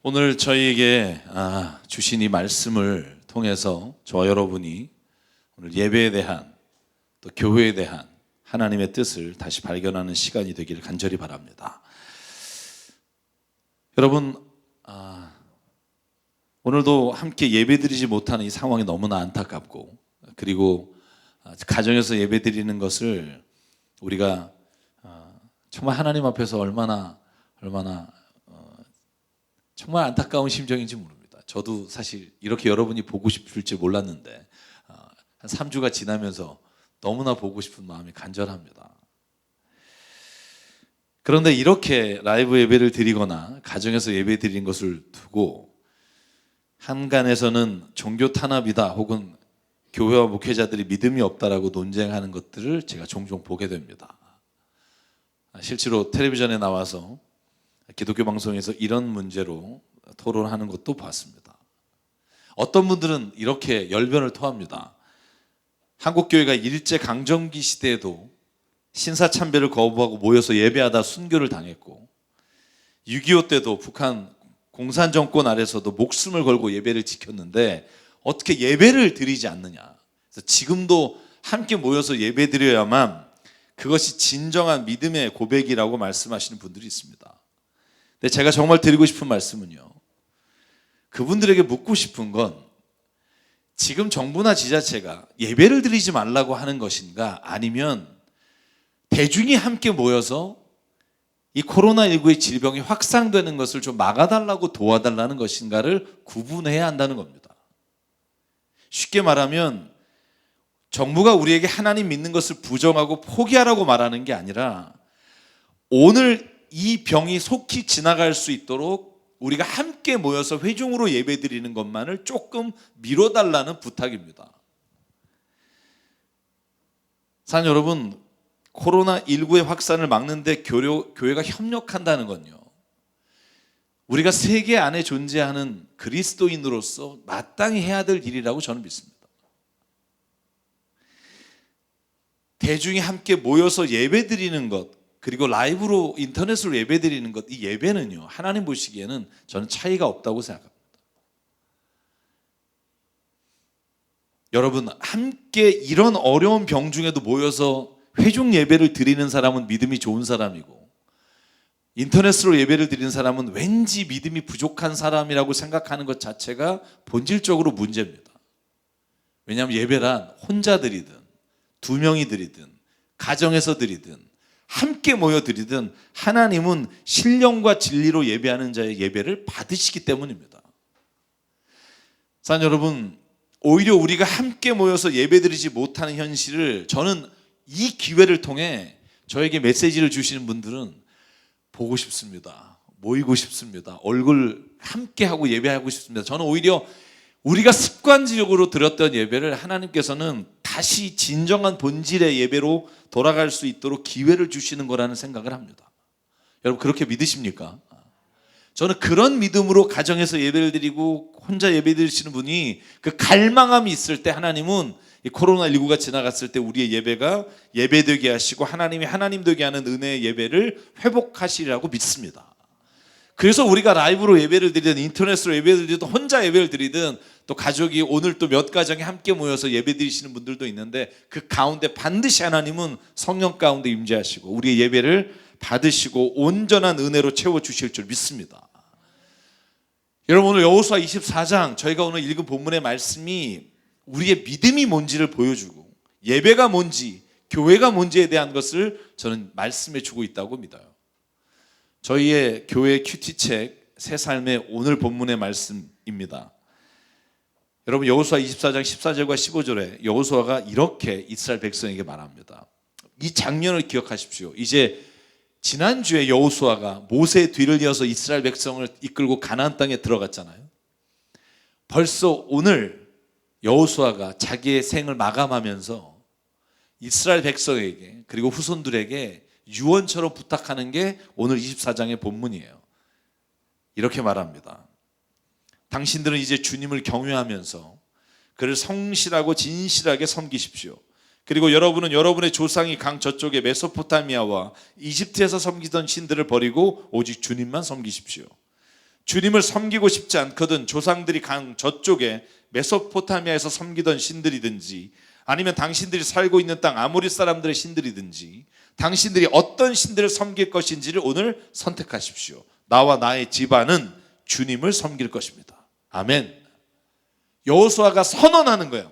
오늘 저희에게 주신 이 말씀을 통해서 저와 여러분이 오늘 예배에 대한 또 교회에 대한 하나님의 뜻을 다시 발견하는 시간이 되기를 간절히 바랍니다. 여러분, 오늘도 함께 예배드리지 못하는 이 상황이 너무나 안타깝고, 그리고 가정에서 예배드리는 것을 우리가 정말 하나님 앞에서 얼마나 정말 안타까운 심정인지 모릅니다. 저도 사실 이렇게 여러분이 보고 싶을지 몰랐는데 한 3주가 지나면서 너무나 보고 싶은 마음이 간절합니다. 그런데 이렇게 라이브 예배를 드리거나 가정에서 예배 드리는 것을 두고 한간에서는 종교 탄압이다 혹은 교회와 목회자들이 믿음이 없다라고 논쟁하는 것들을 제가 종종 보게 됩니다. 실제로 텔레비전에 나와서 기독교 방송에서 이런 문제로 토론하는 것도 봤습니다. 어떤 분들은 이렇게 열변을 토합니다. 한국교회가 일제강점기 시대에도 신사참배를 거부하고 모여서 예배하다 순교를 당했고, 6.25 때도 북한 공산정권 아래서도 목숨을 걸고 예배를 지켰는데 어떻게 예배를 드리지 않느냐. 그래서 지금도 함께 모여서 예배 드려야만 그것이 진정한 믿음의 고백이라고 말씀하시는 분들이 있습니다. 근데 제가 정말 드리고 싶은 말씀은요, 그분들에게 묻고 싶은 건 지금 정부나 지자체가 예배를 드리지 말라고 하는 것인가, 아니면 대중이 함께 모여서 이 코로나19의 질병이 확산되는 것을 좀 막아달라고 도와달라는 것인가를 구분해야 한다는 겁니다. 쉽게 말하면 정부가 우리에게 하나님 믿는 것을 부정하고 포기하라고 말하는 게 아니라, 오늘 이 병이 속히 지나갈 수 있도록 우리가 함께 모여서 회중으로 예배드리는 것만을 조금 미뤄달라는 부탁입니다. 사랑하는 여러분, 코로나19의 확산을 막는 데 교회가 협력한다는 건요, 우리가 세계 안에 존재하는 그리스도인으로서 마땅히 해야 될 일이라고 저는 믿습니다. 대중이 함께 모여서 예배드리는 것, 그리고 라이브로 인터넷으로 예배드리는 것, 이 예배는요, 하나님 보시기에는 저는 차이가 없다고 생각합니다. 여러분, 함께 이런 어려운 병 중에도 모여서 회중 예배를 드리는 사람은 믿음이 좋은 사람이고, 인터넷으로 예배를 드리는 사람은 왠지 믿음이 부족한 사람이라고 생각하는 것 자체가 본질적으로 문제입니다. 왜냐하면 예배란 혼자 드리든 2명이 드리든 가정에서 드리든 함께 모여 드리든 하나님은 신령과 진리로 예배하는 자의 예배를 받으시기 때문입니다. 사랑하는 여러분, 오히려 우리가 함께 모여서 예배 드리지 못하는 현실을, 저는 이 기회를 통해 저에게 메시지를 주시는 분들은 보고 싶습니다. 모이고 싶습니다. 얼굴 함께 하고 예배하고 싶습니다. 저는 오히려 우리가 습관적으로 드렸던 예배를 하나님께서는 다시 진정한 본질의 예배로 돌아갈 수 있도록 기회를 주시는 거라는 생각을 합니다. 여러분, 그렇게 믿으십니까? 저는 그런 믿음으로 가정에서 예배를 드리고 혼자 예배 드리시는 분이 그 갈망함이 있을 때 하나님은 이 코로나19가 지나갔을 때 우리의 예배가 예배되게 하시고 하나님이 하나님 되게 하는 은혜의 예배를 회복하시리라고 믿습니다. 그래서 우리가 라이브로 예배를 드리든 인터넷으로 예배를 드리든 혼자 예배를 드리든, 또 가족이 오늘 또 몇 가정에 함께 모여서 예배 드리시는 분들도 있는데, 그 가운데 반드시 하나님은 성령 가운데 임재하시고 우리의 예배를 받으시고 온전한 은혜로 채워주실 줄 믿습니다. 여러분, 오늘 여호수아 24장 저희가 오늘 읽은 본문의 말씀이 우리의 믿음이 뭔지를 보여주고 예배가 뭔지 교회가 뭔지에 대한 것을 저는 말씀해 주고 있다고 믿어요. 저희의 교회 큐티책 새 삶의 오늘 본문의 말씀입니다. 여러분, 여호수아 24장 14절과 15절에 여호수아가 이렇게 이스라엘 백성에게 말합니다. 이 장면을 기억하십시오. 이제 지난주에 여호수아가 모세의 뒤를 이어서 이스라엘 백성을 이끌고 가나안 땅에 들어갔잖아요. 벌써 오늘 여호수아가 자기의 생을 마감하면서 이스라엘 백성에게 그리고 후손들에게 유언처럼 부탁하는 게 오늘 24장의 본문이에요. 이렇게 말합니다. 당신들은 이제 주님을 경외하면서 그를 성실하고 진실하게 섬기십시오. 그리고 여러분은 여러분의 조상이 강 저쪽의 메소포타미아와 이집트에서 섬기던 신들을 버리고 오직 주님만 섬기십시오. 주님을 섬기고 싶지 않거든 조상들이 강 저쪽에 메소포타미아에서 섬기던 신들이든지 아니면 당신들이 살고 있는 땅 아모리 사람들의 신들이든지 당신들이 어떤 신들을 섬길 것인지를 오늘 선택하십시오. 나와 나의 집안은 주님을 섬길 것입니다. 아멘. 여호수아가 선언하는 거예요.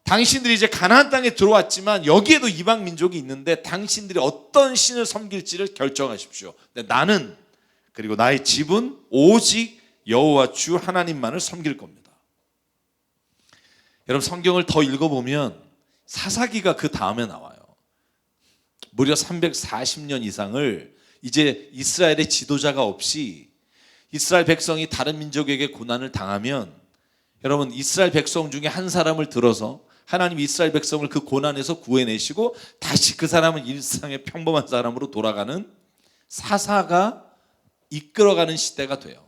당신들이 이제 가나안 땅에 들어왔지만 여기에도 이방 민족이 있는데 당신들이 어떤 신을 섬길지를 결정하십시오. 근데 나는 그리고 나의 집은 오직 여호와 주 하나님만을 섬길 겁니다. 여러분 성경을 더 읽어보면 사사기가 그 다음에 나와요. 무려 340년 이상을 이제 이스라엘의 지도자가 없이 이스라엘 백성이 다른 민족에게 고난을 당하면 여러분 이스라엘 백성 중에 한 사람을 들어서 하나님 이스라엘 백성을 그 고난에서 구해내시고 다시 그 사람은 일상의 평범한 사람으로 돌아가는 사사가 이끌어가는 시대가 돼요.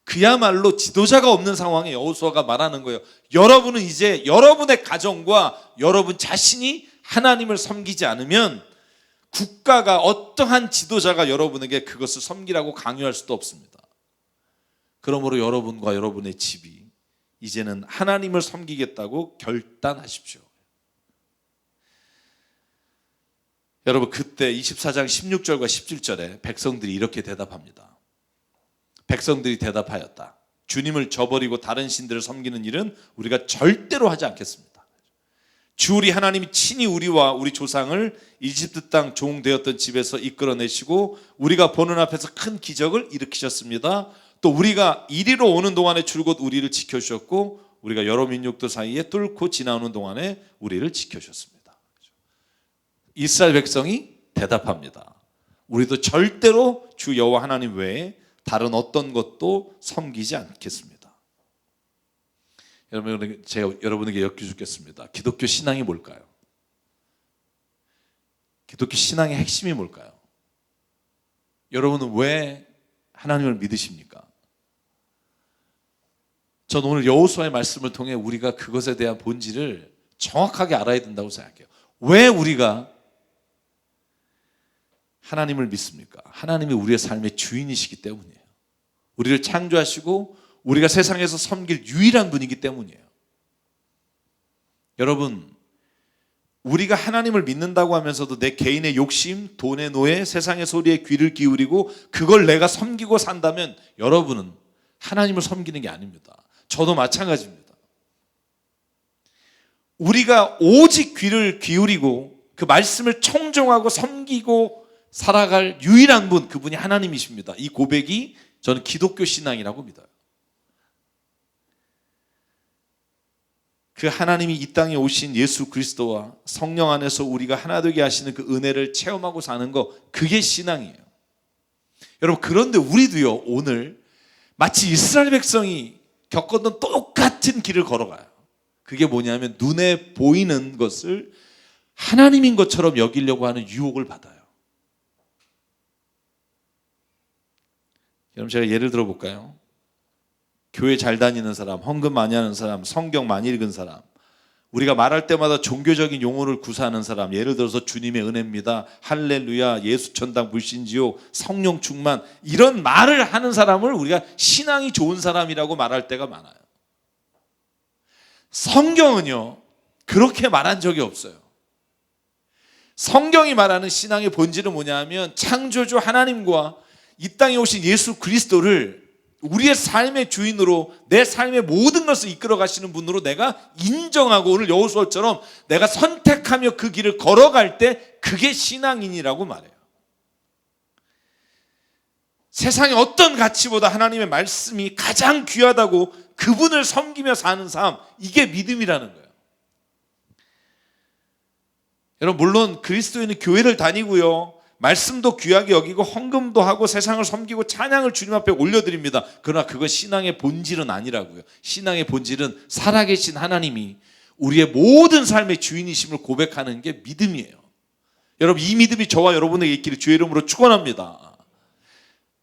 그야말로 지도자가 없는 상황에 여호수아가 말하는 거예요. 여러분은 이제 여러분의 가정과 여러분 자신이 하나님을 섬기지 않으면 국가가 어떠한 지도자가 여러분에게 그것을 섬기라고 강요할 수도 없습니다. 그러므로 여러분과 여러분의 집이 이제는 하나님을 섬기겠다고 결단하십시오. 여러분 그때 24장 16절과 17절에 백성들이 이렇게 대답합니다. 백성들이 대답하였다. 주님을 저버리고 다른 신들을 섬기는 일은 우리가 절대로 하지 않겠습니다. 주 우리 하나님이 친히 우리와 우리 조상을 이집트 땅 종 되었던 집에서 이끌어내시고 우리가 보는 앞에서 큰 기적을 일으키셨습니다. 또 우리가 이리로 오는 동안에 줄곧 우리를 지켜주셨고 우리가 여러 민족들 사이에 뚫고 지나오는 동안에 우리를 지켜주셨습니다. 이스라엘 백성이 대답합니다. 우리도 절대로 주 여호와 하나님 외에 다른 어떤 것도 섬기지 않겠습니다. 여러분, 제가 여러분에게 여쭙겠습니다. 기독교 신앙이 뭘까요? 기독교 신앙의 핵심이 뭘까요? 여러분은 왜 하나님을 믿으십니까? 전 오늘 여호수아의 말씀을 통해 우리가 그것에 대한 본질을 정확하게 알아야 된다고 생각해요. 왜 우리가 하나님을 믿습니까? 하나님이 우리의 삶의 주인이시기 때문이에요. 우리를 창조하시고 우리가 세상에서 섬길 유일한 분이기 때문이에요. 여러분, 우리가 하나님을 믿는다고 하면서도 내 개인의 욕심, 돈의 노예, 세상의 소리에 귀를 기울이고 그걸 내가 섬기고 산다면 여러분은 하나님을 섬기는 게 아닙니다. 저도 마찬가지입니다. 우리가 오직 귀를 기울이고 그 말씀을 청종하고 섬기고 살아갈 유일한 분, 그분이 하나님이십니다. 이 고백이 저는 기독교 신앙이라고 믿어요. 그 하나님이 이 땅에 오신 예수 그리스도와 성령 안에서 우리가 하나 되게 하시는 그 은혜를 체험하고 사는 거, 그게 신앙이에요. 여러분, 그런데 우리도요, 오늘 마치 이스라엘 백성이 겪었던 똑같은 길을 걸어가요. 그게 뭐냐면 눈에 보이는 것을 하나님인 것처럼 여기려고 하는 유혹을 받아요. 여러분, 제가 예를 들어 볼까요? 교회 잘 다니는 사람, 헌금 많이 하는 사람, 성경 많이 읽은 사람, 우리가 말할 때마다 종교적인 용어를 구사하는 사람, 예를 들어서 주님의 은혜입니다, 할렐루야, 예수 천당 불신지요, 성령 충만, 이런 말을 하는 사람을 우리가 신앙이 좋은 사람이라고 말할 때가 많아요. 성경은요, 그렇게 말한 적이 없어요. 성경이 말하는 신앙의 본질은 뭐냐 하면 창조주 하나님과 이 땅에 오신 예수 그리스도를 우리의 삶의 주인으로, 내 삶의 모든 것을 이끌어 가시는 분으로 내가 인정하고, 오늘 여호수아처럼 내가 선택하며 그 길을 걸어갈 때 그게 신앙인이라고 말해요. 세상의 어떤 가치보다 하나님의 말씀이 가장 귀하다고 그분을 섬기며 사는 삶, 이게 믿음이라는 거예요. 여러분, 물론 그리스도인은 교회를 다니고요, 말씀도 귀하게 여기고 헌금도 하고 세상을 섬기고 찬양을 주님 앞에 올려드립니다. 그러나 그건 신앙의 본질은 아니라고요. 신앙의 본질은 살아계신 하나님이 우리의 모든 삶의 주인이심을 고백하는 게 믿음이에요. 여러분, 이 믿음이 저와 여러분에게 있기를 주의 이름으로 축원합니다.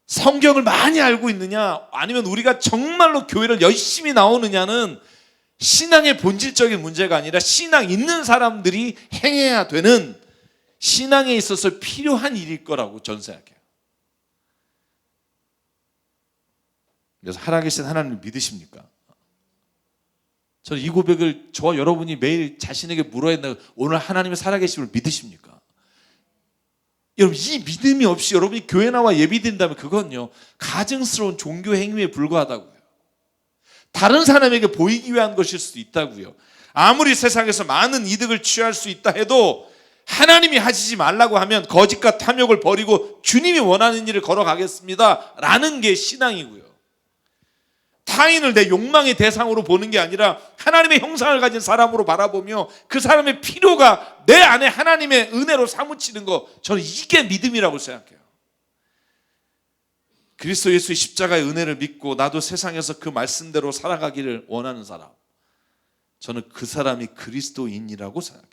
성경을 많이 알고 있느냐, 아니면 우리가 정말로 교회를 열심히 나오느냐는 신앙의 본질적인 문제가 아니라 신앙 있는 사람들이 행해야 되는 신앙에 있어서 필요한 일일 거라고 저는 생각해요. 그래서 살아계신 하나님을 믿으십니까? 저는 이 고백을 저와 여러분이 매일 자신에게 물어야 된다. 오늘 하나님의 살아계심을 믿으십니까? 여러분, 이 믿음이 없이 여러분이 교회 나와 예비된다면 그건요, 가증스러운 종교 행위에 불과하다고요. 다른 사람에게 보이기 위한 것일 수도 있다고요. 아무리 세상에서 많은 이득을 취할 수 있다 해도 하나님이 하시지 말라고 하면 거짓과 탐욕을 버리고 주님이 원하는 일을 걸어가겠습니다 라는 게 신앙이고요. 타인을 내 욕망의 대상으로 보는 게 아니라 하나님의 형상을 가진 사람으로 바라보며 그 사람의 필요가 내 안에 하나님의 은혜로 사무치는 거, 저는 이게 믿음이라고 생각해요. 그리스도 예수의 십자가의 은혜를 믿고 나도 세상에서 그 말씀대로 살아가기를 원하는 사람, 저는 그 사람이 그리스도인이라고 생각해요.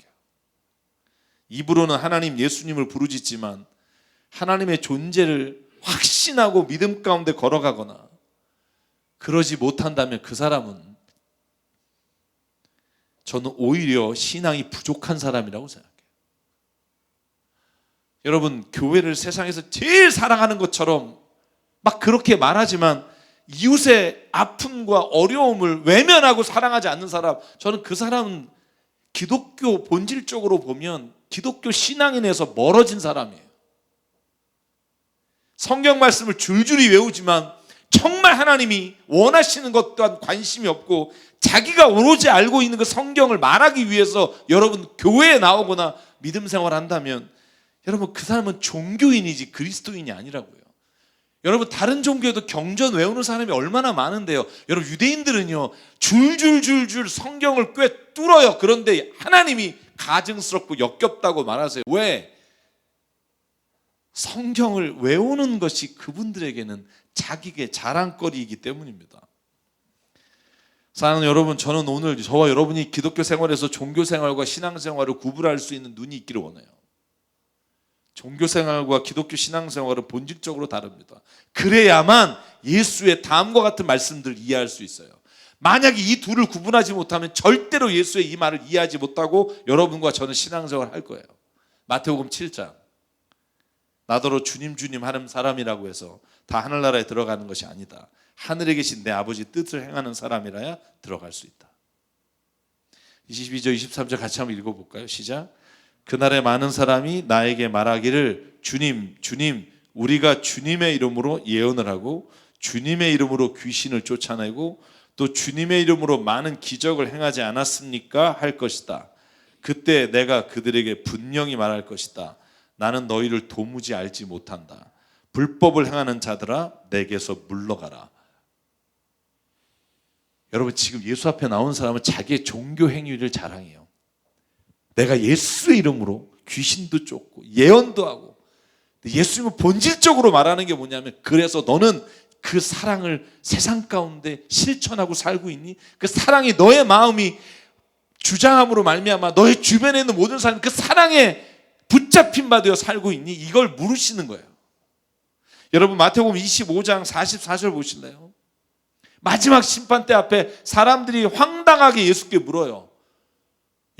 입으로는 하나님 예수님을 부르짖지만 하나님의 존재를 확신하고 믿음 가운데 걸어가거나 그러지 못한다면 그 사람은 저는 오히려 신앙이 부족한 사람이라고 생각해요. 여러분, 교회를 세상에서 제일 사랑하는 것처럼 막 그렇게 말하지만 이웃의 아픔과 어려움을 외면하고 사랑하지 않는 사람, 저는 그 사람은 기독교 본질적으로 보면 기독교 신앙인에서 멀어진 사람이에요. 성경 말씀을 줄줄이 외우지만 정말 하나님이 원하시는 것 또한 관심이 없고 자기가 오로지 알고 있는 그 성경을 말하기 위해서 여러분 교회에 나오거나 믿음 생활을 한다면 여러분 그 사람은 종교인이지 그리스도인이 아니라고요. 여러분 다른 종교에도 경전 외우는 사람이 얼마나 많은데요. 여러분 유대인들은요 줄줄줄줄 성경을 꽤 뚫어요. 그런데 하나님이 가증스럽고 역겹다고 말하세요. 왜? 성경을 외우는 것이 그분들에게는 자기의 자랑거리이기 때문입니다. 사랑하는 여러분, 저는 오늘 저와 여러분이 기독교 생활에서 종교 생활과 신앙 생활을 구분할 수 있는 눈이 있기를 원해요. 종교 생활과 기독교 신앙 생활은 본질적으로 다릅니다. 그래야만 예수의 다음과 같은 말씀들을 이해할 수 있어요. 만약에 이 둘을 구분하지 못하면 절대로 예수의 이 말을 이해하지 못하고 여러분과 저는 신앙생활을 할 거예요. 마태복음 7장, 나더러 주님 주님 하는 사람이라고 해서 다 하늘나라에 들어가는 것이 아니다. 하늘에 계신 내 아버지 뜻을 행하는 사람이라야 들어갈 수 있다. 22절 23절 같이 한번 읽어볼까요? 시작. 그날에 많은 사람이 나에게 말하기를 주님 주님 우리가 주님의 이름으로 예언을 하고 주님의 이름으로 귀신을 쫓아내고 또 주님의 이름으로 많은 기적을 행하지 않았습니까? 할 것이다. 그때 내가 그들에게 분명히 말할 것이다. 나는 너희를 도무지 알지 못한다. 불법을 행하는 자들아 내게서 물러가라. 여러분 지금 예수 앞에 나온 사람은 자기의 종교 행위를 자랑해요. 내가 예수의 이름으로 귀신도 쫓고 예언도 하고. 예수님은 본질적으로 말하는 게 뭐냐면 그래서 너는 그 사랑을 세상 가운데 실천하고 살고 있니? 그 사랑이 너의 마음이 주장함으로 말미암아 너의 주변에 있는 모든 사람이 그 사랑에 붙잡힌 바 되어 살고 있니? 이걸 물으시는 거예요. 여러분 마태복음 25장 44절 보실래요? 마지막 심판대 앞에 사람들이 황당하게 예수께 물어요.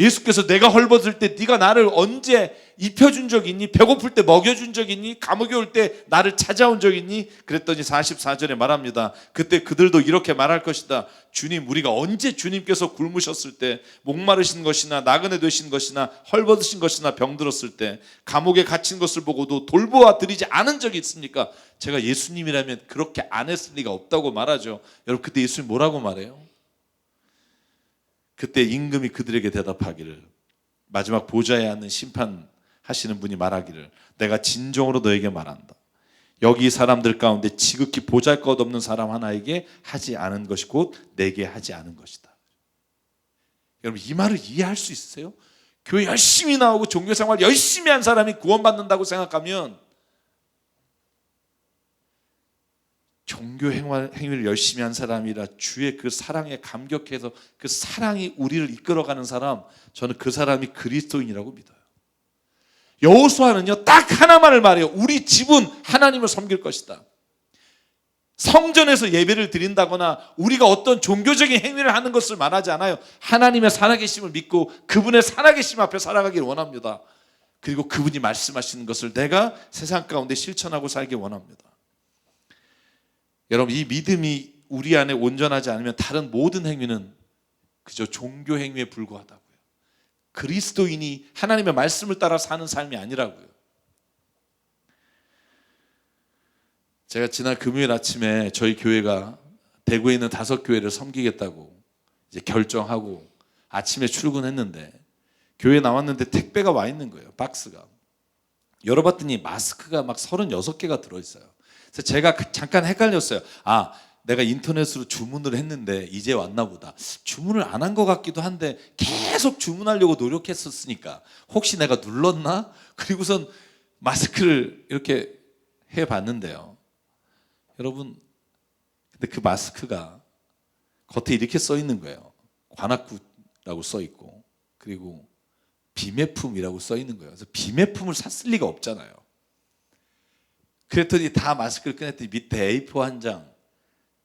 예수께서 내가 헐벗을 때 네가 나를 언제 입혀준 적 있니? 배고플 때 먹여준 적 있니? 감옥에 올 때 나를 찾아온 적 있니? 그랬더니 44절에 말합니다. 그때 그들도 이렇게 말할 것이다. 주님, 우리가 언제 주님께서 굶으셨을 때, 목마르신 것이나 나그네 되신 것이나 헐벗으신 것이나 병들었을 때, 감옥에 갇힌 것을 보고도 돌보아 드리지 않은 적이 있습니까? 제가 예수님이라면 그렇게 안 했을 리가 없다고 말하죠. 여러분 그때 예수님 뭐라고 말해요? 그때 임금이 그들에게 대답하기를, 마지막 보좌에 앉는 심판하시는 분이 말하기를, 내가 진정으로 너에게 말한다. 여기 사람들 가운데 지극히 보잘것없는 사람 하나에게 하지 않은 것이 곧 내게 하지 않은 것이다. 여러분 이 말을 이해할 수 있으세요? 교회 열심히 나오고 종교생활 열심히 한 사람이 구원받는다고 생각하면 종교 행위를 열심히 한 사람이라 주의 그 사랑에 감격해서 그 사랑이 우리를 이끌어가는 사람, 저는 그 사람이 그리스도인이라고 믿어요. 여호수아는요 딱 하나만을 말해요. 우리 집은 하나님을 섬길 것이다. 성전에서 예배를 드린다거나 우리가 어떤 종교적인 행위를 하는 것을 말하지 않아요. 하나님의 살아계심을 믿고 그분의 살아계심 앞에 살아가길 원합니다. 그리고 그분이 말씀하시는 것을 내가 세상 가운데 실천하고 살길 원합니다. 여러분 이 믿음이 우리 안에 온전하지 않으면 다른 모든 행위는 그저 종교 행위에 불과하다고요. 그리스도인이 하나님의 말씀을 따라 사는 삶이 아니라고요. 제가 지난 금요일 아침에 저희 교회가 대구에 있는 5교회를 섬기겠다고 이제 결정하고 아침에 출근했는데 교회에 나왔는데 택배가 와 있는 거예요. 박스가. 열어봤더니 마스크가 막 36개가 들어있어요. 그래서 제가 잠깐 헷갈렸어요. 아, 내가 인터넷으로 주문을 했는데 이제 왔나 보다. 주문을 안 한 것 같기도 한데 계속 주문하려고 노력했었으니까 혹시 내가 눌렀나? 그리고선 마스크를 이렇게 해봤는데요. 여러분, 근데 그 마스크가 겉에 이렇게 써 있는 거예요. 관악구라고 써 있고 그리고 비매품이라고 써 있는 거예요. 그래서 비매품을 샀을 리가 없잖아요. 그랬더니 다 마스크를 꺼냈더니 밑에 A4 한 장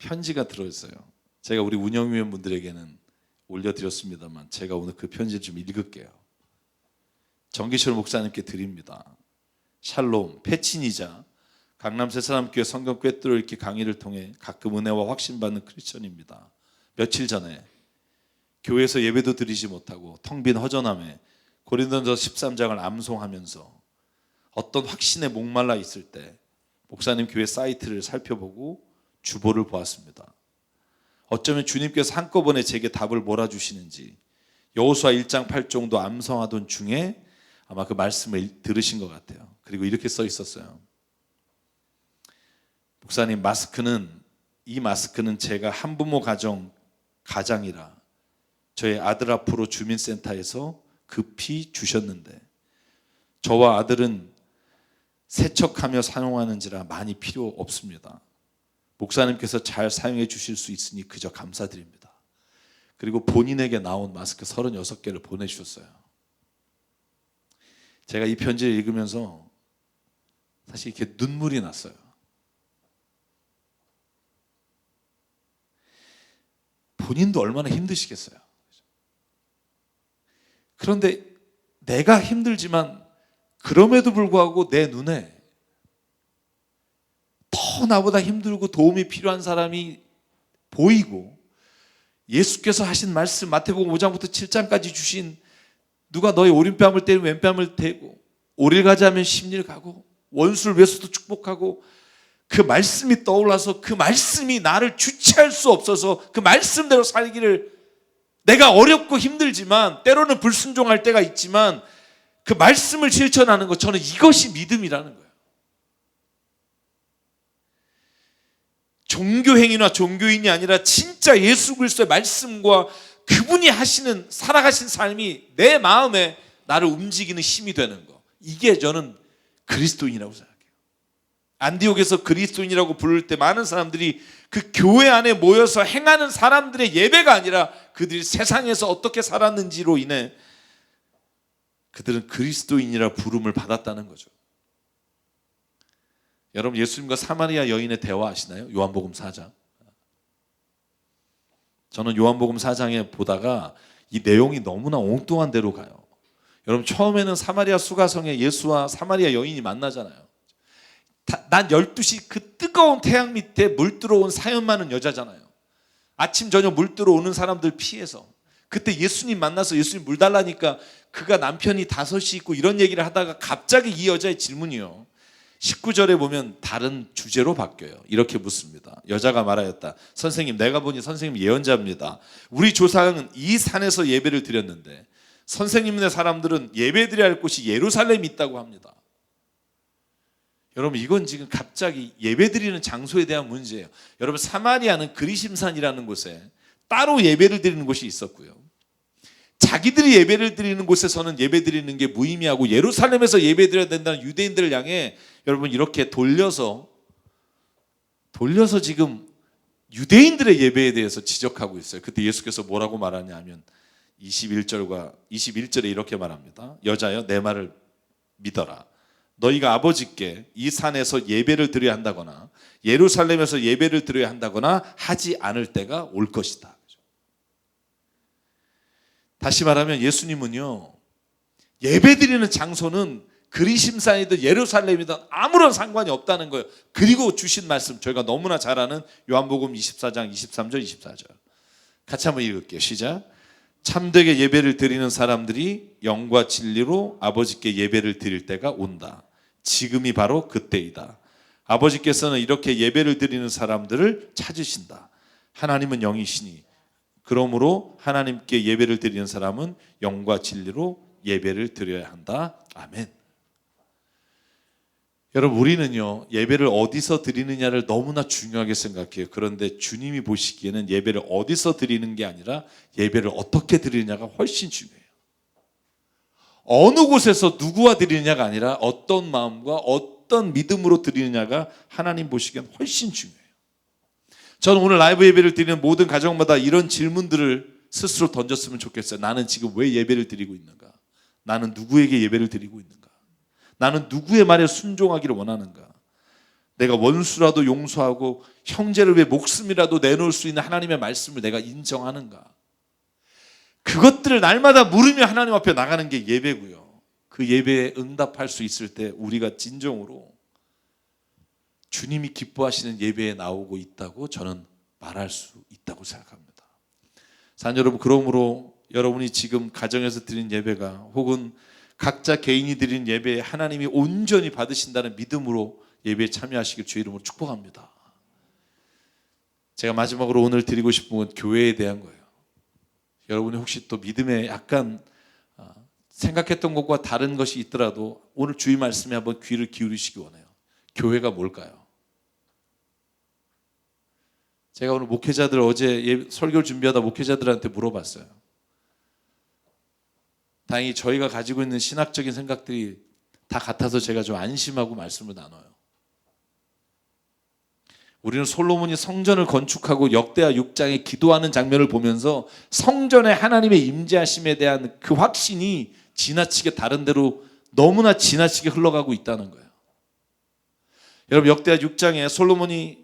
편지가 들어있어요. 제가 우리 운영위원분들에게는 올려드렸습니다만 제가 오늘 그 편지를 좀 읽을게요. 정기철 목사님께 드립니다. 샬롬, 패친이자 강남 새사람교회 성경 꿰뚫어 읽기 강의를 통해 가끔 은혜와 확신받는 크리스천입니다. 며칠 전에 교회에서 예배도 드리지 못하고 텅 빈 허전함에 고린도전서 13장을 암송하면서 어떤 확신에 목말라 있을 때 목사님 교회 사이트를 살펴보고 주보를 보았습니다. 어쩌면 주님께서 한꺼번에 제게 답을 몰아주시는지 여호수아 1장 8정도 암송하던 중에 아마 그 말씀을 들으신 것 같아요. 그리고 이렇게 써 있었어요. 목사님, 이 마스크는 제가 한부모 가장이라 저의 아들 앞으로 주민센터에서 급히 주셨는데 저와 아들은 세척하며 사용하는지라 많이 필요 없습니다. 목사님께서 잘 사용해 주실 수 있으니 그저 감사드립니다. 그리고 본인에게 나온 마스크 36개를 보내주셨어요. 제가 이 편지를 읽으면서 사실 이렇게 눈물이 났어요. 본인도 얼마나 힘드시겠어요. 그런데 내가 힘들지만 그럼에도 불구하고 내 눈에 더 나보다 힘들고 도움이 필요한 사람이 보이고 예수께서 하신 말씀 마태복음 5장부터 7장까지 주신 누가 너의 오른뺨을 때리면 왼뺨을 대고 오릴 가지 하면 십리를 가고 원수를 위해서도 축복하고 그 말씀이 떠올라서 그 말씀이 나를 주체할 수 없어서 그 말씀대로 살기를 내가 어렵고 힘들지만 때로는 불순종할 때가 있지만 그 말씀을 실천하는 것 저는 이것이 믿음이라는 거예요. 종교행위나 종교인이 아니라 진짜 예수 그리스도의 말씀과 그분이 하시는 살아가신 삶이 내 마음에 나를 움직이는 힘이 되는 거. 이게 저는 그리스도인이라고 생각해요. 안디옥에서 그리스도인이라고 부를 때 많은 사람들이 그 교회 안에 모여서 행하는 사람들의 예배가 아니라 그들이 세상에서 어떻게 살았는지로 인해 그들은 그리스도인이라 부름을 받았다는 거죠. 여러분 예수님과 사마리아 여인의 대화 아시나요? 요한복음 4장. 저는 요한복음 4장에 보다가 이 내용이 너무나 엉뚱한 데로 가요. 여러분 처음에는 사마리아 수가성에 예수와 사마리아 여인이 만나잖아요. 난 12시 그 뜨거운 태양 밑에 물 들어온 사연 많은 여자잖아요. 아침 저녁 물 들어오는 사람들 피해서 그때 예수님 만나서 예수님 물 달라니까 그가 남편이 5이 있고 이런 얘기를 하다가 갑자기 이 여자의 질문이요. 19절에 보면 다른 주제로 바뀌어요. 이렇게 묻습니다. 여자가 말하였다. 선생님, 내가 보니 선생님 예언자입니다. 우리 조상은 이 산에서 예배를 드렸는데 선생님네 사람들은 예배 드려야 할 곳이 예루살렘에 있다고 합니다. 여러분 이건 지금 갑자기 예배 드리는 장소에 대한 문제예요. 여러분 사마리아는 그리심산이라는 곳에 따로 예배를 드리는 곳이 있었고요. 자기들이 예배를 드리는 곳에서는 예배 드리는 게 무의미하고 예루살렘에서 예배 드려야 된다는 유대인들을 향해 여러분 이렇게 돌려서 지금 유대인들의 예배에 대해서 지적하고 있어요. 그때 예수께서 뭐라고 말하냐 하면 21절에 이렇게 말합니다. 여자여 내 말을 믿어라. 너희가 아버지께 이 산에서 예배를 드려야 한다거나 예루살렘에서 예배를 드려야 한다거나 하지 않을 때가 올 것이다. 다시 말하면 예수님은요 예배 드리는 장소는 그리심산이든 예루살렘이든 아무런 상관이 없다는 거예요. 그리고 주신 말씀 저희가 너무나 잘 아는 요한복음 24장 23절 24절 같이 한번 읽을게요. 시작. 참되게 예배를 드리는 사람들이 영과 진리로 아버지께 예배를 드릴 때가 온다. 지금이 바로 그때이다. 아버지께서는 이렇게 예배를 드리는 사람들을 찾으신다. 하나님은 영이시니 그러므로 하나님께 예배를 드리는 사람은 영과 진리로 예배를 드려야 한다. 아멘. 여러분, 우리는요 예배를 어디서 드리느냐를 너무나 중요하게 생각해요. 그런데 주님이 보시기에는 예배를 어디서 드리는 게 아니라 예배를 어떻게 드리느냐가 훨씬 중요해요. 어느 곳에서 누구와 드리느냐가 아니라 어떤 마음과 어떤 믿음으로 드리느냐가 하나님 보시기엔 훨씬 중요해요. 저는 오늘 라이브 예배를 드리는 모든 가정마다 이런 질문들을 스스로 던졌으면 좋겠어요. 나는 지금 왜 예배를 드리고 있는가? 나는 누구에게 예배를 드리고 있는가? 나는 누구의 말에 순종하기를 원하는가? 내가 원수라도 용서하고 형제를 위해 목숨이라도 내놓을 수 있는 하나님의 말씀을 내가 인정하는가? 그것들을 날마다 물으며 하나님 앞에 나가는 게 예배고요. 그 예배에 응답할 수 있을 때 우리가 진정으로 주님이 기뻐하시는 예배에 나오고 있다고 저는 말할 수 있다고 생각합니다. 사랑 여러분, 그러므로 여러분이 지금 가정에서 드린 예배가 혹은 각자 개인이 드린 예배에 하나님이 온전히 받으신다는 믿음으로 예배에 참여하시길 주의 이름으로 축복합니다. 제가 마지막으로 오늘 드리고 싶은 건 교회에 대한 거예요. 여러분이 혹시 또 믿음에 약간 생각했던 것과 다른 것이 있더라도 오늘 주의 말씀에 한번 귀를 기울이시기 원해요. 교회가 뭘까요? 제가 오늘 목회자들 어제 설교를 준비하다 목회자들한테 물어봤어요. 다행히 저희가 가지고 있는 신학적인 생각들이 다 같아서 제가 좀 안심하고 말씀을 나눠요. 우리는 솔로몬이 성전을 건축하고 역대하 6장에 기도하는 장면을 보면서 성전에 하나님의 임재하심에 대한 그 확신이 지나치게 다른 데로 너무나 지나치게 흘러가고 있다는 거예요. 여러분, 역대하 6장에 솔로몬이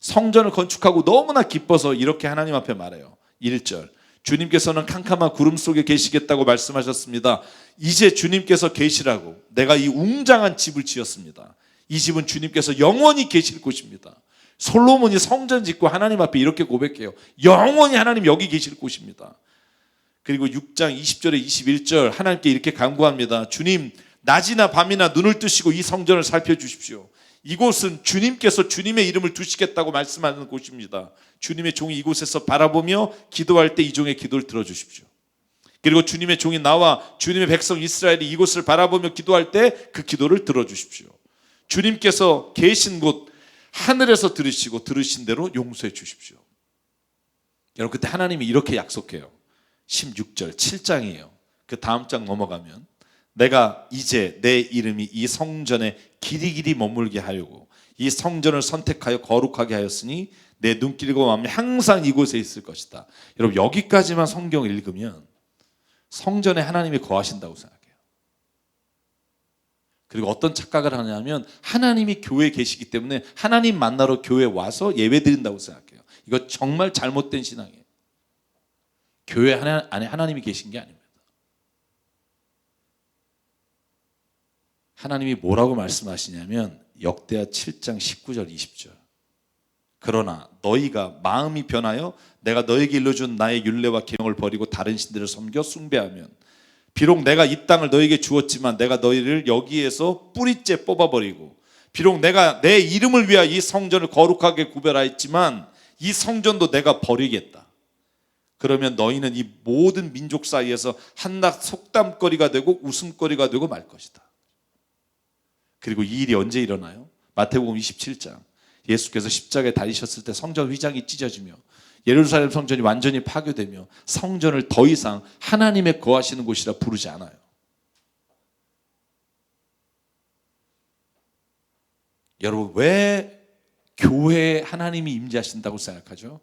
성전을 건축하고 너무나 기뻐서 이렇게 하나님 앞에 말해요. 1절. 주님께서는 캄캄한 구름 속에 계시겠다고 말씀하셨습니다. 이제 주님께서 계시라고 내가 이 웅장한 집을 지었습니다. 이 집은 주님께서 영원히 계실 곳입니다. 솔로몬이 성전 짓고 하나님 앞에 이렇게 고백해요. 영원히 하나님 여기 계실 곳입니다. 그리고 6장 20절에 21절 하나님께 이렇게 간구합니다. 주님, 낮이나 밤이나 눈을 뜨시고 이 성전을 살펴주십시오. 이곳은 주님께서 주님의 이름을 두시겠다고 말씀하는 곳입니다. 주님의 종이 이곳에서 바라보며 기도할 때 이 종의 기도를 들어주십시오. 그리고 주님의 종이 나와 주님의 백성 이스라엘이 이곳을 바라보며 기도할 때 그 기도를 들어주십시오. 주님께서 계신 곳 하늘에서 들으시고 들으신 대로 용서해 주십시오. 여러분, 그때 하나님이 이렇게 약속해요. 16절 7장이에요. 그 다음 장 넘어가면 내가 이제 내 이름이 이 성전에 길이길이 머물게 하려고 이 성전을 선택하여 거룩하게 하였으니 내 눈길과 마음이 항상 이곳에 있을 것이다. 여러분, 여기까지만 성경을 읽으면 성전에 하나님이 거하신다고 생각해요. 그리고 어떤 착각을 하냐면 하나님이 교회에 계시기 때문에 하나님 만나러 교회에 와서 예배 드린다고 생각해요. 이거 정말 잘못된 신앙이에요. 교회 안에 하나님이 계신 게 아닙니다. 하나님이 뭐라고 말씀하시냐면 역대하 7장 19절 20절. 그러나 너희가 마음이 변하여 내가 너에게 일러준 나의 율례와 계명을 버리고 다른 신들을 섬겨 숭배하면 비록 내가 이 땅을 너에게 주었지만 내가 너희를 여기에서 뿌리째 뽑아버리고 비록 내가 내 이름을 위하여 이 성전을 거룩하게 구별하였지만 이 성전도 내가 버리겠다. 그러면 너희는 이 모든 민족 사이에서 한낱 속담거리가 되고 웃음거리가 되고 말 것이다. 그리고 이 일이 언제 일어나요? 마태복음 27장. 예수께서 십자가에 달리셨을 때 성전 휘장이 찢어지며 예루살렘 성전이 완전히 파괴되며 성전을 더 이상 하나님의 거하시는 곳이라 부르지 않아요. 여러분, 왜 교회에 하나님이 임재하신다고 생각하죠?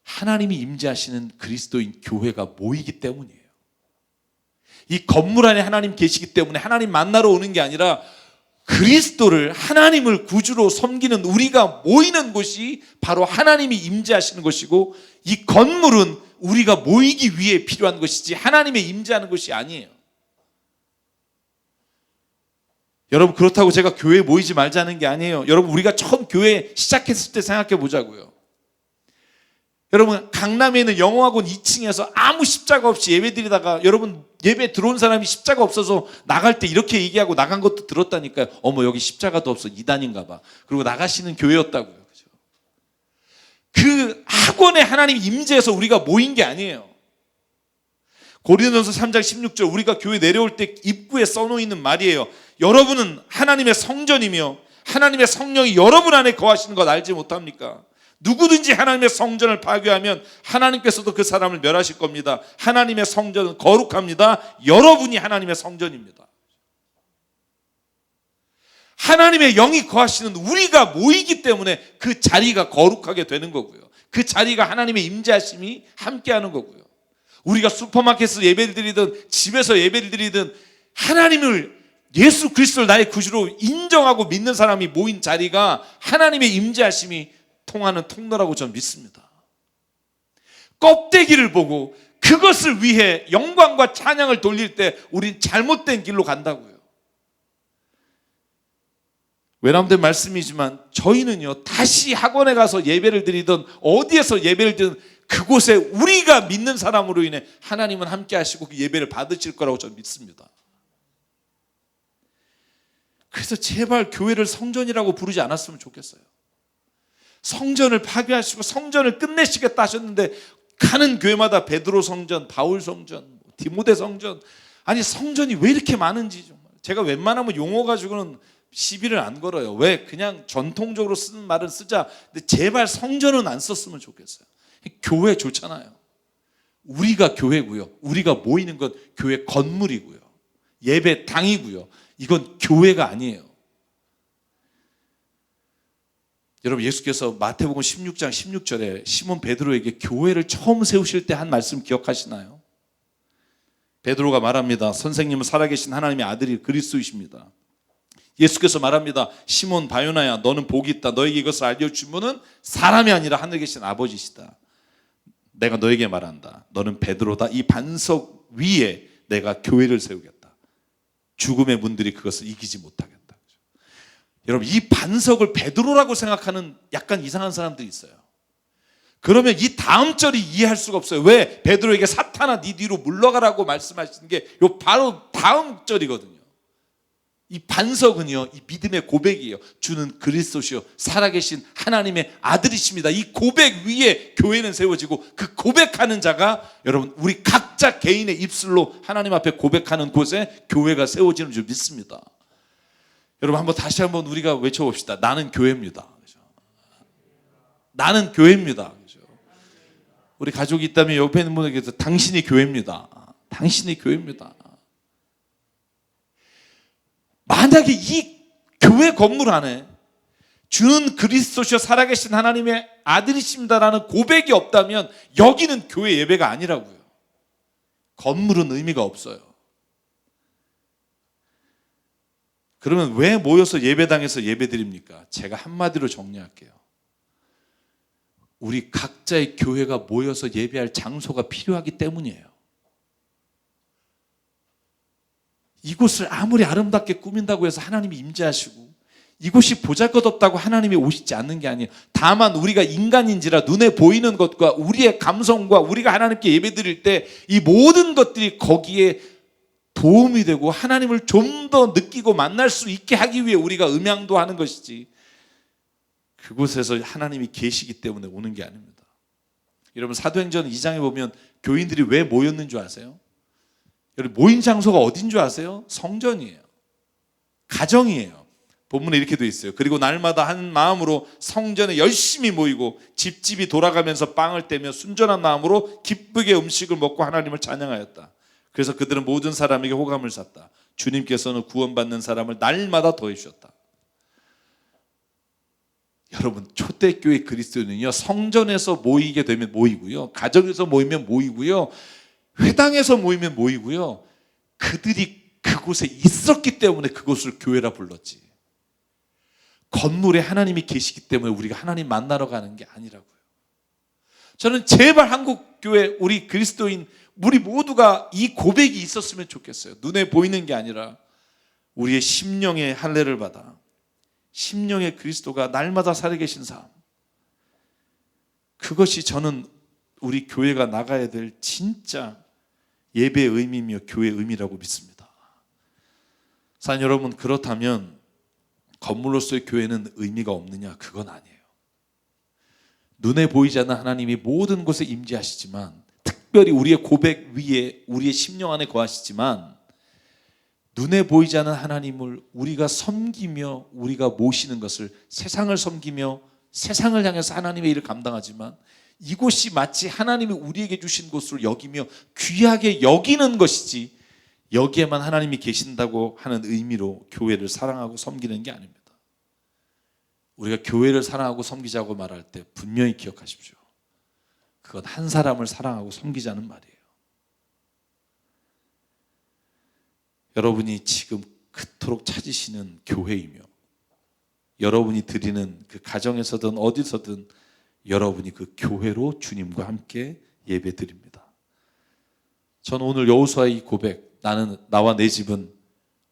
하나님이 임재하시는 그리스도인 교회가 모이기 때문이에요. 이 건물 안에 하나님 계시기 때문에 하나님 만나러 오는 게 아니라 그리스도를, 하나님을 구주로 섬기는 우리가 모이는 곳이 바로 하나님이 임재하시는 곳이고, 이 건물은 우리가 모이기 위해 필요한 것이지 하나님의 임재하는 것이 아니에요. 여러분, 그렇다고 제가 교회에 모이지 말자는 게 아니에요. 여러분, 우리가 처음 교회 시작했을 때 생각해 보자고요. 여러분, 강남에 있는 영어학원 2층에서 아무 십자가 없이 예배 드리다가 여러분, 예배 들어온 사람이 십자가 없어서 나갈 때 이렇게 얘기하고 나간 것도 들었다니까요. 어머, 여기 십자가도 없어, 이단인가 봐. 그리고 나가시는 교회였다고요. 그죠? 그 학원에 하나님 임재해서 우리가 모인 게 아니에요. 고린도전서 3장 16절, 우리가 교회 내려올 때 입구에 써놓이는 말이에요. 여러분은 하나님의 성전이며 하나님의 성령이 여러분 안에 거하시는 것 알지 못합니까? 누구든지 하나님의 성전을 파괴하면 하나님께서도 그 사람을 멸하실 겁니다. 하나님의 성전은 거룩합니다. 여러분이 하나님의 성전입니다. 하나님의 영이 거하시는 우리가 모이기 때문에 그 자리가 거룩하게 되는 거고요. 그 자리가 하나님의 임재하심이 함께하는 거고요. 우리가 슈퍼마켓에서 예배를 드리든 집에서 예배를 드리든 하나님을, 예수 그리스도를 나의 구주로 인정하고 믿는 사람이 모인 자리가 하나님의 임재하심이 통하는 통로라고 저는 믿습니다. 껍데기를 보고 그것을 위해 영광과 찬양을 돌릴 때 우린 잘못된 길로 간다고요. 외람된 말씀이지만 저희는요, 다시 학원에 가서 예배를 드리든 어디에서 예배를 드리든 그곳에 우리가 믿는 사람으로 인해 하나님은 함께 하시고 그 예배를 받으실 거라고 저는 믿습니다. 그래서 제발 교회를 성전이라고 부르지 않았으면 좋겠어요. 성전을 파괴하시고 성전을 끝내시겠다 하셨는데 가는 교회마다 베드로 성전, 바울 성전, 디모데 성전, 아니 성전이 왜 이렇게 많은지 정말 제가 웬만하면 용어 가지고는 시비를 안 걸어요. 왜? 그냥 전통적으로 쓰는 말은 쓰자. 근데 제발 성전은 안 썼으면 좋겠어요. 교회 좋잖아요. 우리가 교회고요. 우리가 모이는 건 교회 건물이고요. 예배당이고요. 이건 교회가 아니에요. 여러분, 예수께서 마태복음 16장 16절에 시몬 베드로에게 교회를 처음 세우실 때 한 말씀 기억하시나요? 베드로가 말합니다. 선생님은 살아계신 하나님의 아들이 그리스도이십니다. 예수께서 말합니다. 시몬 바요나야, 너는 복이 있다. 너에게 이것을 알려준 분은 사람이 아니라 하늘에 계신 아버지시다. 내가 너에게 말한다. 너는 베드로다. 이 반석 위에 내가 교회를 세우겠다. 죽음의 문들이 그것을 이기지 못하겠다. 여러분, 이 반석을 베드로라고 생각하는 약간 이상한 사람들이 있어요. 그러면 이 다음 절이 이해할 수가 없어요. 왜? 베드로에게 사탄아 네 뒤로 물러가라고 말씀하시는 게 요 바로 다음 절이거든요. 이 반석은요, 이 믿음의 고백이에요. 주는 그리스도시요 살아계신 하나님의 아들이십니다. 이 고백 위에 교회는 세워지고 그 고백하는 자가 여러분 우리 각자 개인의 입술로 하나님 앞에 고백하는 곳에 교회가 세워지는 줄 믿습니다. 여러분, 다시 한번 우리가 외쳐봅시다. 나는 교회입니다. 그렇죠? 나는 교회입니다. 그렇죠? 우리 가족이 있다면 옆에 있는 분에게서 당신이 교회입니다. 당신이 교회입니다. 만약에 이 교회 건물 안에 주는 그리스도시여 살아계신 하나님의 아들이십니다라는 고백이 없다면 여기는 교회 예배가 아니라고요. 건물은 의미가 없어요. 그러면 왜 모여서 예배당에서 예배드립니까? 제가 한마디로 정리할게요. 우리 각자의 교회가 모여서 예배할 장소가 필요하기 때문이에요. 이곳을 아무리 아름답게 꾸민다고 해서 하나님이 임재하시고 이곳이 보잘것없다고 하나님이 오시지 않는 게 아니에요. 다만 우리가 인간인지라 눈에 보이는 것과 우리의 감성과 우리가 하나님께 예배드릴 때 이 모든 것들이 거기에 도움이 되고 하나님을 좀 더 느끼고 만날 수 있게 하기 위해 우리가 음향도 하는 것이지 그곳에서 하나님이 계시기 때문에 오는 게 아닙니다. 여러분, 사도행전 2장에 보면 교인들이 왜 모였는 줄 아세요? 여러분, 모인 장소가 어딘 줄 아세요? 성전이에요. 가정이에요. 본문에 이렇게 돼 있어요. 그리고 날마다 한 마음으로 성전에 열심히 모이고 집집이 돌아가면서 빵을 떼며 순전한 마음으로 기쁘게 음식을 먹고 하나님을 찬양하였다. 그래서 그들은 모든 사람에게 호감을 샀다. 주님께서는 구원받는 사람을 날마다 더해 주셨다. 여러분, 초대교회 그리스도인은요, 성전에서 모이게 되면 모이고요, 가정에서 모이면 모이고요, 회당에서 모이면 모이고요, 그들이 그곳에 있었기 때문에 그곳을 교회라 불렀지. 건물에 하나님이 계시기 때문에 우리가 하나님 만나러 가는 게 아니라고요. 저는 제발 한국교회 우리 그리스도인 우리 모두가 이 고백이 있었으면 좋겠어요. 눈에 보이는 게 아니라 우리의 심령의 할례를 받아 심령의 그리스도가 날마다 살아계신 삶, 그것이 저는 우리 교회가 나가야 될 진짜 예배의 의미며 교회의 의미라고 믿습니다. 사랑 여러분, 그렇다면 건물로서의 교회는 의미가 없느냐? 그건 아니에요. 눈에 보이지 않는 하나님이 모든 곳에 임재하시지만, 특별히 우리의 고백 위에 우리의 심령 안에 거하시지만, 눈에 보이지 않는 하나님을 우리가 섬기며 우리가 모시는 것을, 세상을 섬기며 세상을 향해서 하나님의 일을 감당하지만, 이곳이 마치 하나님이 우리에게 주신 곳으로 여기며 귀하게 여기는 것이지, 여기에만 하나님이 계신다고 하는 의미로 교회를 사랑하고 섬기는 게 아닙니다. 우리가 교회를 사랑하고 섬기자고 말할 때 분명히 기억하십시오. 그건 한 사람을 사랑하고 섬기자는 말이에요. 여러분이 지금 그토록 찾으시는 교회이며, 여러분이 드리는 그 가정에서든 어디서든 여러분이 그 교회로 주님과 함께 예배 드립니다. 저는 오늘 여호수아의 이 고백, 나와 내 집은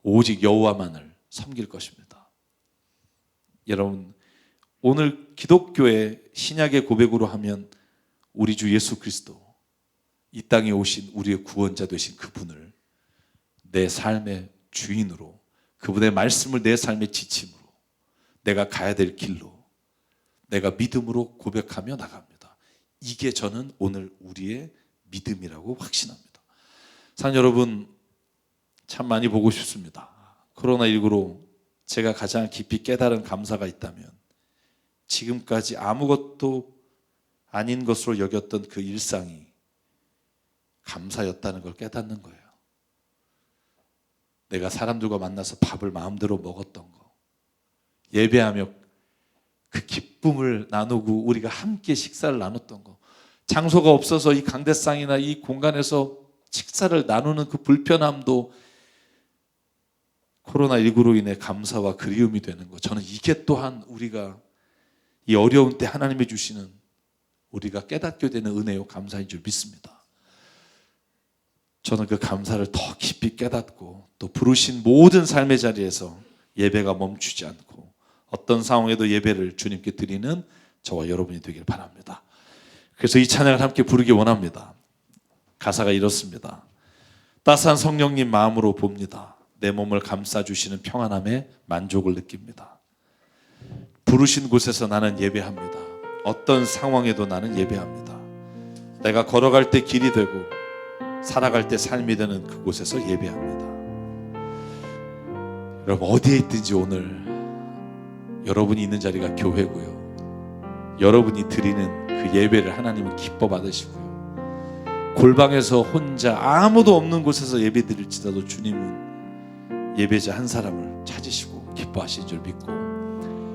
오직 여호와만을 섬길 것입니다. 여러분, 오늘 기독교의 신약의 고백으로 하면 우리 주 예수 그리스도, 이 땅에 오신 우리의 구원자 되신 그분을 내 삶의 주인으로, 그분의 말씀을 내 삶의 지침으로, 내가 가야 될 길로, 내가 믿음으로 고백하며 나갑니다. 이게 저는 오늘 우리의 믿음이라고 확신합니다. 사랑하는 여러분, 참 많이 보고 싶습니다. 코로나19로 제가 가장 깊이 깨달은 감사가 있다면, 지금까지 아무것도 아닌 것으로 여겼던 그 일상이 감사였다는 걸 깨닫는 거예요. 내가 사람들과 만나서 밥을 마음대로 먹었던 거, 예배하며 그 기쁨을 나누고 우리가 함께 식사를 나눴던 거, 장소가 없어서 이 강대상이나 이 공간에서 식사를 나누는 그 불편함도 코로나19로 인해 감사와 그리움이 되는 거, 저는 이게 또한 우리가 이 어려운 때 하나님이 주시는, 우리가 깨닫게 되는 은혜요 감사인 줄 믿습니다. 저는 그 감사를 더 깊이 깨닫고, 또 부르신 모든 삶의 자리에서 예배가 멈추지 않고 어떤 상황에도 예배를 주님께 드리는 저와 여러분이 되길 바랍니다. 그래서 이 찬양을 함께 부르기 원합니다. 가사가 이렇습니다. 따스한 성령님 마음으로 봅니다. 내 몸을 감싸주시는 평안함에 만족을 느낍니다. 부르신 곳에서 나는 예배합니다. 어떤 상황에도 나는 예배합니다. 내가 걸어갈 때 길이 되고 살아갈 때 삶이 되는 그곳에서 예배합니다. 여러분, 어디에 있든지 오늘 여러분이 있는 자리가 교회고요, 여러분이 드리는 그 예배를 하나님은 기뻐 받으시고요, 골방에서 혼자 아무도 없는 곳에서 예배 드릴지라도 주님은 예배자 한 사람을 찾으시고 기뻐하시는 줄 믿고,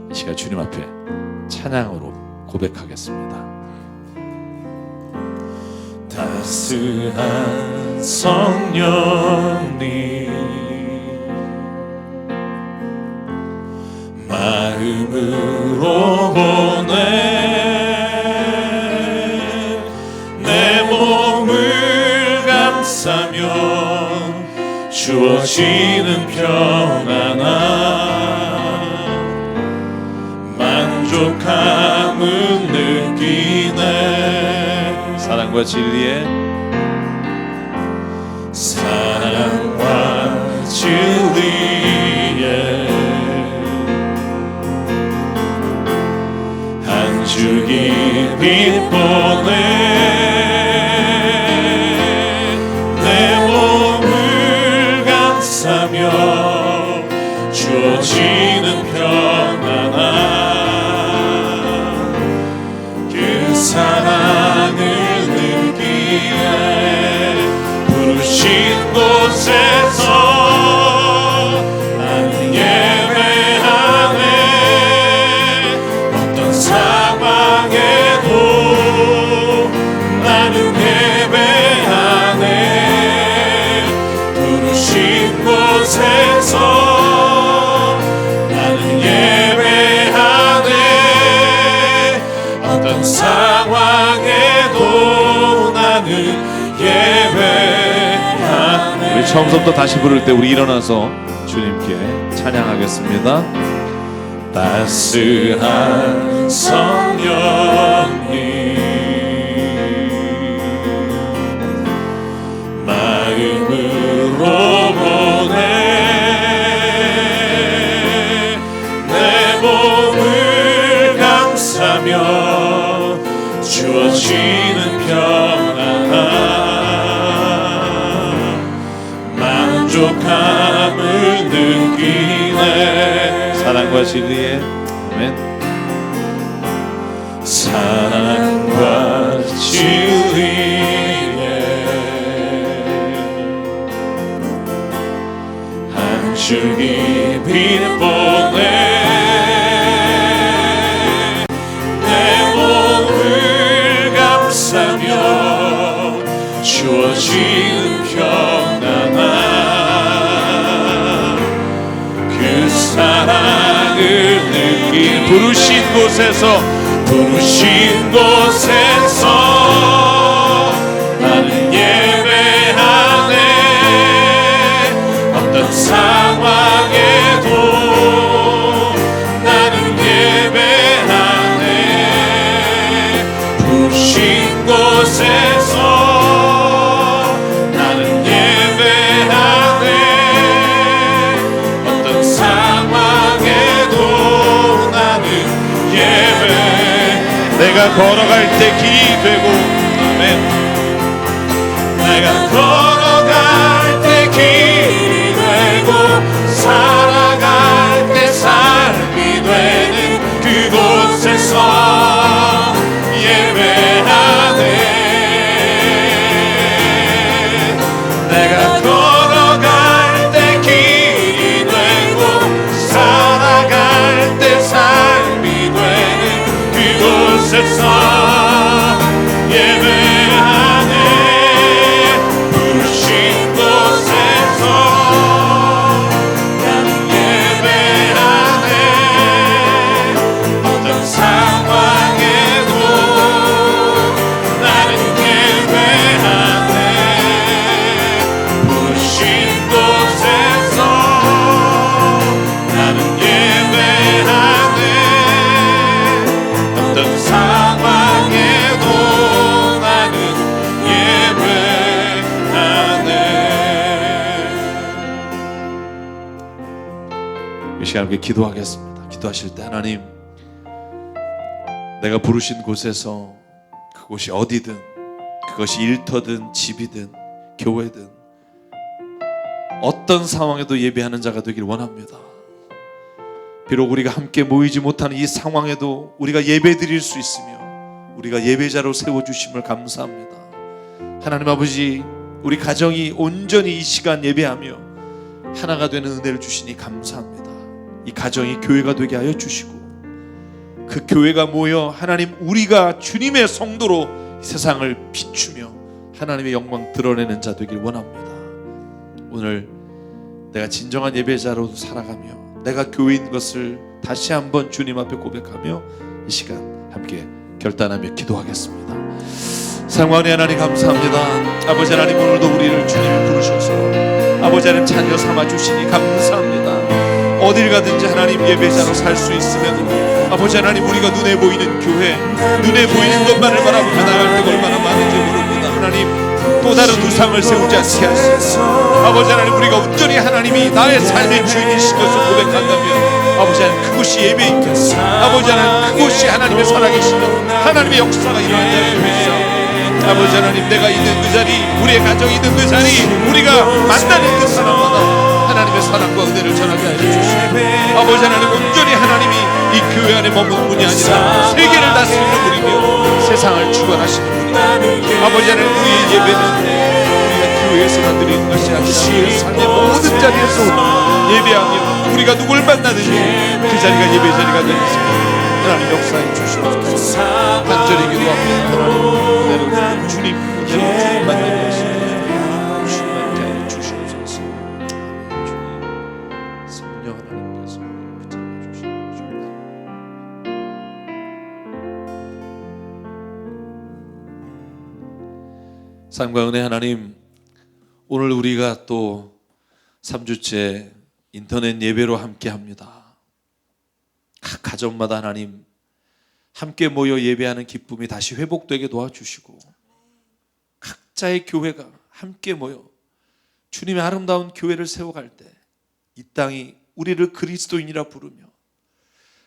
이 시간 주님 앞에 찬양으로 고백하겠습니다. 따스한 성령님 마음으로 보내 내 몸을 감싸면 주어지는 평안함 만족함을 느끼네. 사랑과 진리에 사랑과 진리에 한 줄기 빛 보내 내 몸을 감싸며 주어지는 평안함 그 사랑을 부르신 곳에서 나는 예배하네. 어떤 상황에도 나는 예배하네. 부르신 곳에서 나는 예배하네. 어떤 상황에도 나는 예배하네. 우리 처음부터 다시 부를 때 우리 일어나서 주님께 찬양하겠습니다. 따스한 성령님 마음으로 보내 내 몸을 감싸며 주어지는 평안함 만족함을 느끼네. 사랑과 진리의 아멘. 사랑과 진리의 한 줄기 빛 보내 내 몸을 감싸며 주어지는 평안함 그 사랑을 느끼 부르신 곳에서 나는 예배하네. 어떤 상황에도 나는 예배하네. 부르신 곳에서 나는 예배하네. 어떤 상황에도 나는 예배. 내가 걸어갈 때 길이 되고 아멘. 내가 걸어갈 때 길이 되고 살아갈 때 삶이 되는 그곳에서 예배하네. 내가 걸어갈 때 길이 되고 살아갈 때 삶이 되는 그곳에서 예배하네. 부르신 곳에서 나는 예배하네. 어떤 상황에도 나는 예배하네. 부르신 곳에서 나는 예배하네. 어떤 상황에도 나는 예배하네. 이 시간 함께 기도하겠습니다. 기도하실 때 하나님, 내가 부르신 곳에서 그곳이 어디든, 그것이 일터든 집이든 교회든 어떤 상황에도 예배하는 자가 되길 원합니다. 비록 우리가 함께 모이지 못하는 이 상황에도 우리가 예배 드릴 수 있으며 우리가 예배자로 세워주심을 감사합니다. 하나님 아버지, 우리 가정이 온전히 이 시간 예배하며 하나가 되는 은혜를 주시니 감사합니다. 이 가정이 교회가 되게 하여 주시고 그 교회가 모여 하나님, 우리가 주님의 성도로 세상을 비추며 하나님의 영광 드러내는 자 되길 원합니다. 오늘 내가 진정한 예배자로 살아가며 내가 교회인 것을 다시 한번 주님 앞에 고백하며 이 시간 함께 결단하며 기도하겠습니다. 사랑하는 하나님 감사합니다. 아버지 하나님, 오늘도 우리를 주님이 부르셔서 아버지 하나님 자녀 삼아주시니 감사합니다. 어딜 가든지 하나님 예배자로 살 수 있으면 아버지 하나님, 우리가 눈에 보이는 교회, 눈에 보이는 것만을 바라보며 나갈 때가 얼마나 많은지 모릅니다. 하나님, 또 다른 우상을 세우지 않게 하시고 아버지 하나님, 우리가 온전히 하나님이 나의 삶의 주인이신 것을 고백한다면 아버지 하나님, 그곳이 예배인 것, 아버지 하나님, 그곳이 하나님의 살아계시는 하나님의 역사가 일어나게 해주시옵소서. 아버지 하나님, 내가 있는 그 자리, 우리의 가정이 있는 그 자리, 우리가 만나는 그 사람마다 하나님의 사랑과 은혜를 전하게 하여 주시옵소서. 아버지 하나님, 온전히 하나님이 이 교회 안에 머무는 분이 아니라 세계를 다스리는 분이며 세상을 주관하시는 분이며 아버지 하나님, 우리의 예배는 우리가 교회에서만 드리는 것이 아니라 우리의 삶의 모든 자리에서 예배하며 우리가 누굴 만나든지 그 자리가 예배 자리가 되는 것입니다. 하나님 역사해 주시옵소서. 간절히 기도합니다. 하나님, 은혜를 주님 만나게 하시옵소서. 주님한테 주시옵소서. 성령 하나님께서 붙잡아 주시옵소서. 삶과 은혜 하나님, 오늘 우리가 또 3주째 인터넷 예배로 함께합니다. 각 가정마다 하나님 함께 모여 예배하는 기쁨이 다시 회복되게 도와주시고, 각자의 교회가 함께 모여 주님의 아름다운 교회를 세워갈 때 이 땅이 우리를 그리스도인이라 부르며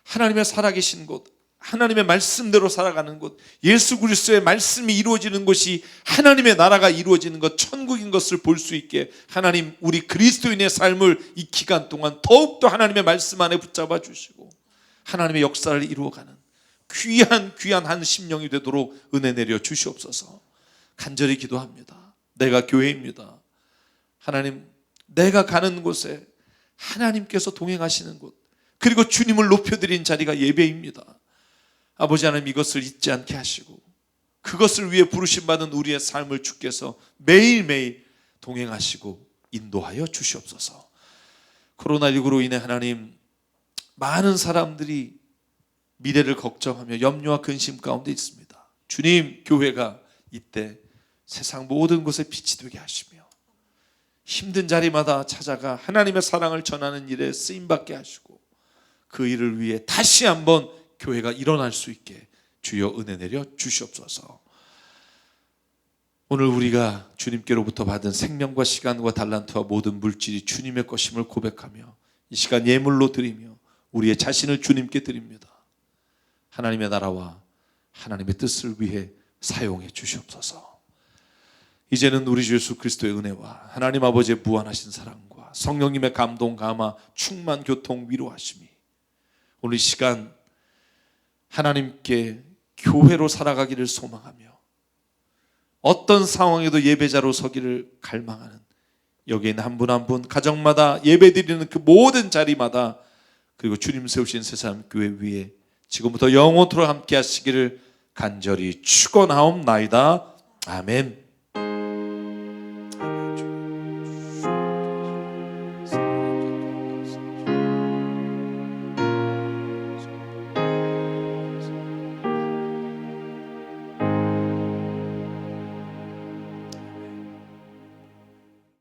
하나님의 살아계신 곳, 하나님의 말씀대로 살아가는 곳, 예수 그리스도의 말씀이 이루어지는 곳이 하나님의 나라가 이루어지는 것, 천국인 것을 볼 수 있게 하나님 우리 그리스도인의 삶을 이 기간 동안 더욱더 하나님의 말씀 안에 붙잡아 주시고 하나님의 역사를 이루어가는 귀한 한 심령이 되도록 은혜 내려 주시옵소서. 간절히 기도합니다. 내가 교회입니다. 하나님, 내가 가는 곳에 하나님께서 동행하시는 곳, 그리고 주님을 높여드린 자리가 예배입니다. 아버지 하나님, 이것을 잊지 않게 하시고 그것을 위해 부르심받은 우리의 삶을 주께서 매일매일 동행하시고 인도하여 주시옵소서. 코로나19로 인해 하나님 많은 사람들이 미래를 걱정하며 염려와 근심 가운데 있습니다. 주님, 교회가 이때 세상 모든 곳에 빛이 되게 하시며 힘든 자리마다 찾아가 하나님의 사랑을 전하는 일에 쓰임받게 하시고 그 일을 위해 다시 한번 교회가 일어날 수 있게 주여 은혜 내려 주시옵소서. 오늘 우리가 주님께로부터 받은 생명과 시간과 달란트와 모든 물질이 주님의 것임을 고백하며 이 시간 예물로 드리며 우리의 자신을 주님께 드립니다. 하나님의 나라와 하나님의 뜻을 위해 사용해 주시옵소서. 이제는 우리 주 예수 그리스도의 은혜와 하나님 아버지의 무한하신 사랑과 성령님의 감동, 감화, 충만, 교통, 위로하심이 오늘 이 시간 하나님께 교회로 살아가기를 소망하며 어떤 상황에도 예배자로 서기를 갈망하는 여기에 있는 한 분 한 분 가정마다 예배드리는 그 모든 자리마다 그리고 주님 세우신 세상 교회 위에 지금부터 영원토록 함께 하시기를 간절히 축원하옵나이다. 아멘.